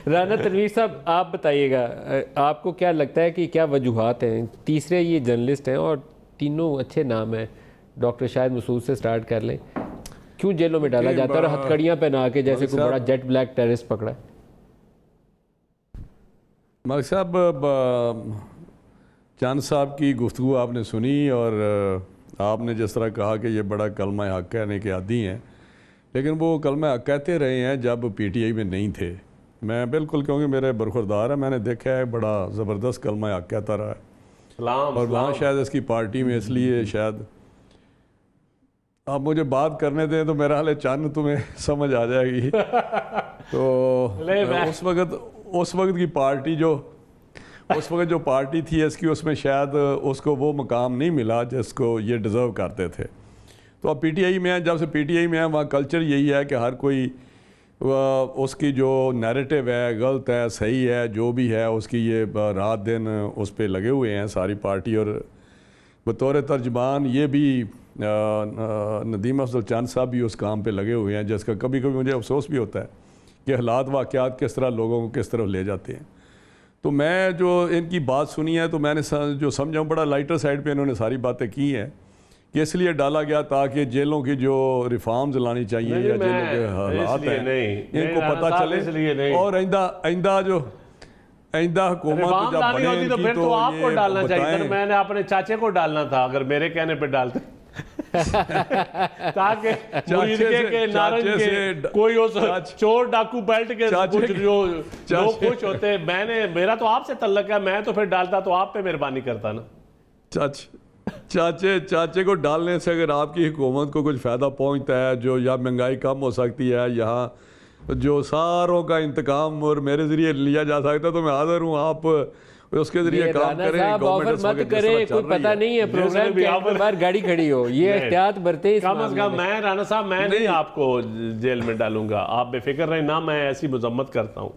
राना तनवीर साहब, आप बताइएगा, आपको क्या लगता है कि क्या वजूहात हैं? तीसरे ये जर्नलिस्ट हैं और तीनों अच्छे नाम हैं। डॉक्टर शाहिद मसूद से स्टार्ट कर लें, क्यों जेलों में डाला जाता है और हथकड़ियाँ पहना के जैसे कोई बड़ा जेट ब्लैक टेररिस्ट पकड़ा है? मलिक साहब, चांद साहब की गुफ्तगू आपने सुनी और आपने जिस तरह कहा कि ये बड़ा कलमा हक कहने के आदी हैं, लेकिन वो कलमा हक कहते रहे हैं जब पीटीआई में नहीं थे। मैं बिल्कुल, क्योंकि मेरे बरखुरदार है, मैंने देखा है बड़ा ज़बरदस्त कलमा हक कहता रहा है। और वहाँ शायद इसकी पार्टी में, इसलिए शायद आप मुझे बात करने दें तो मेरा हाल चंद तुम्हें समझ आ जाएगी। तो उस वक्त की पार्टी उस वक्त जो पार्टी थी इसकी, उसमें शायद उसको वो मुकाम नहीं मिला जिसको ये डिज़र्व करते थे। तो अब पीटीआई में है, जब से पीटीआई में है वहाँ कल्चर यही है कि हर कोई उसकी जो नैरेटिव है गलत है सही है जो भी है, उसकी ये रात दिन उस पर लगे हुए हैं सारी पार्टी। और बतौर तर्जमान ये भी नदीम अफजल चंद साहब भी उस काम पे लगे हुए हैं, जिसका कभी कभी मुझे अफसोस भी होता है कि हालात वाक़यात किस तरह लोगों को किस तरफ ले जाते हैं। तो मैं जो इनकी बात सुनी है तो मैंने जो समझा बड़ा लाइटर साइड पे इन्होंने सारी बातें की हैं कि इसलिए डाला गया ताकि जेलों की जो रिफॉर्म्स लानी चाहिए या जेलों के हालात हैं इनको पता चले, और आइंदा हुकूमत जब बने तो फिर तो आपको डालना चाहिए था, मैंने अपने चाचे को डालना था अगर मेरे कहने पे डालते ताकि मुरीद के नारंग के कोई उस चोर डाकू बेल्ट के कुछ जो खुश होते। मेरा तो आपसे तल्लक है, मैं तो फिर डालता तो आप पे मेहरबानी करता ना। चाचे को डालने से अगर आपकी हुकूमत को कुछ फ़ायदा पहुंचता है, जो या महंगाई कम हो सकती है, यहाँ जो सारों का इंतकाम और मेरे ज़रिए लिया जा सकता है, तो मैं हाज़िर हूँ आप उसके जरिए काम करें। ऑफर मत करें, कोई पता नहीं है प्रोग्राम के बाहर गाड़ी खड़ी हो, ये एहतियात बरते। कम अज कम मैं राना साहब मैं नहीं आपको जेल में डालूंगा, आप बेफिक्र रहें ना, मैं ऐसी मजम्मत करता हूँ।